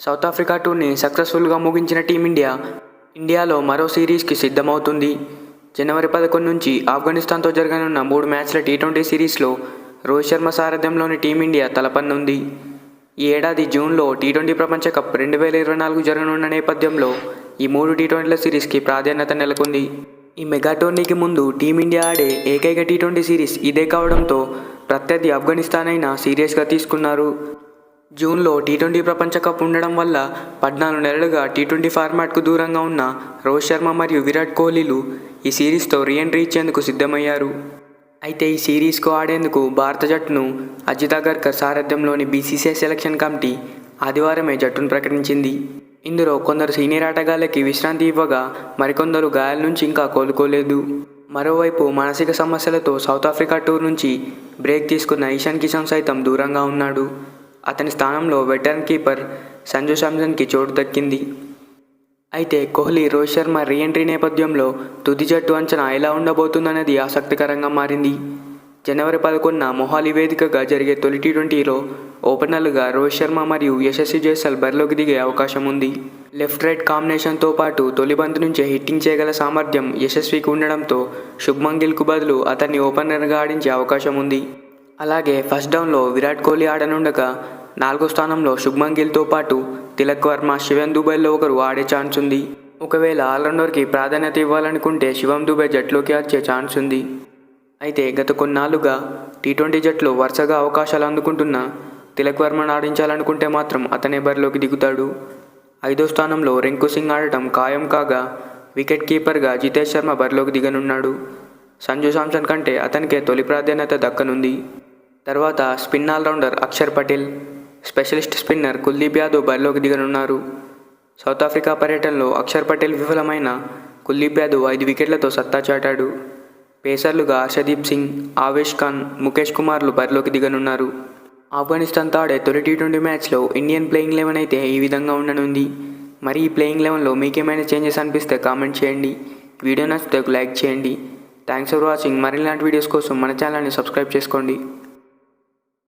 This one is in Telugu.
సౌత్ ఆఫ్రికా టూర్ని సక్సెస్ఫుల్గా ముగించిన ఇండియాలో మరో సిరీస్కి సిద్ధమవుతుంది. జనవరి 11 నుంచి ఆఫ్ఘనిస్తాన్తో జరగనున్న 3 మ్యాచ్ల టీ20 సిరీస్లో రోహిత్ శర్మ సారథ్యంలోని టీమిండియా తలపన్నుంది. ఈ ఏడాది జూన్లో టీ20 ప్రపంచ కప్ 2024 జరగనున్న నేపథ్యంలో ఈ 3 టీ20ల సిరీస్కి ప్రాధాన్యత నెలకొంది. ఈ మెగా టోర్నీకి ముందు టీమిండియా ఆడే ఏకైక టీ20 సిరీస్ ఇదే కావడంతో ప్రత్యర్థి ఆఫ్ఘనిస్తాన్ అయినా సీరియస్గా తీసుకున్నారు. జూన్లో టీ20 ప్రపంచ కప్ ఉండడం వల్ల 14 నెలలుగా టీ20 ఫార్మాట్కు దూరంగా ఉన్న రోహిత్ శర్మ మరియు విరాట్ కోహ్లీలు ఈ సిరీస్తో రీఎంట్రీ ఇచ్చేందుకు సిద్ధమయ్యారు. అయితే ఈ సిరీస్కు ఆడేందుకు భారత జట్టును అజిత్ అగర్కర్ సారథ్యంలోని బీసీసీఐ సెలక్షన్ కమిటీ ఆదివారమే జట్టును ప్రకటించింది. ఇందులో కొందరు సీనియర్ ఆటగాళ్లకి విశ్రాంతి ఇవ్వగా మరికొందరు గాయాల నుంచి ఇంకా కోలుకోలేదు. మరోవైపు మానసిక సమస్యలతో సౌత్ ఆఫ్రికా టూర్ నుంచి బ్రేక్ తీసుకున్న ఇషాన్ కిషన్ సైతం దూరంగా ఉన్నాడు. అతని స్థానంలో వెటరన్ కీపర్ సంజు శాంసన్కి చోటు దక్కింది. అయితే కోహ్లీ, రోహిత్ శర్మ రీఎంట్రీ నేపథ్యంలో తుది జట్టు అంచనా ఎలా ఉండబోతుందనేది ఆసక్తికరంగా మారింది. జనవరి 11న మొహాలీ వేదికగా జరిగే తొలి టీ20లో ఓపెనర్లుగా రోహిత్ శర్మ మరియు యశస్వి జైస్వాల్ బరిలోకి దిగే అవకాశం ఉంది. లెఫ్ట్ రైట్ కాంబినేషన్తో పాటు తొలి బంతి నుంచే హిట్టింగ్ చేయగల సామర్థ్యం యశస్వికి ఉండడంతో శుభ్మన్ గిల్కు బదులు అతన్ని ఓపెనర్గా ఆడించే అవకాశం ఉంది. అలాగే ఫస్ట్ డౌన్లో విరాట్ కోహ్లీ ఆడనుండగా 4వ స్థానంలో శుభ్మన్ గిల్తో పాటు తిలక్ వర్మ, శివం దుబేల్లో ఒకరు ఆడే ఛాన్స్ ఉంది. ఒకవేళ ఆల్రౌండర్కి ప్రాధాన్యత ఇవ్వాలనుకుంటే శివం దుబే జట్టులోకి వచ్చే ఛాన్స్ ఉంది. అయితే గత కొన్నాళ్లుగా టీ20 జట్టులో వరుసగా అవకాశాలు అందుకుంటున్న తిలక్ వర్మను ఆడించాలనుకుంటే మాత్రం అతనే బరిలోకి దిగుతాడు. 5వ స్థానంలో రింకు సింగ్ ఆడటం ఖాయం కాగా వికెట్ కీపర్గా జితేష్ శర్మ బరిలోకి దిగనున్నాడు. సంజు శాంసన్ కంటే అతనికే తొలి ప్రాధాన్యత దక్కనుంది. తర్వాత spin all rounder Akshar Patel, specialist spinner Kuldeep Yadav బరిలోకి దిగనున్నారు. సౌత్ ఆఫ్రికా పర్యటనలో అక్షర్ పటేల్ విఫలమైన కుల్దీప్ యాదవ్ 5 వికెట్లతో సత్తా చాటాడు. పేసర్లుగా హర్షదీప్ సింగ్, ఆవేష్ ఖాన్, ముఖేష్ కుమార్లు బరిలోకి దిగనున్నారు. ఆఫ్ఘనిస్తాన్తో ఆడే తొలి టీ20 మ్యాచ్లో ఇండియన్ ప్లేయింగ్ 11 అయితే ఈ విధంగా ఉండనుంది. మరి ఈ ప్లేయింగ్ 11లో మీకేమైనా చేంజెస్ అనిపిస్తే కామెంట్ చేయండి. వీడియో నచ్చితే లైక్ చేయండి. Thanks for watching. మరిన్ని ఇలాంటి వీడియోస్ కోసం మన ఛానల్ని సబ్స్క్రైబ్ చేసుకోండి.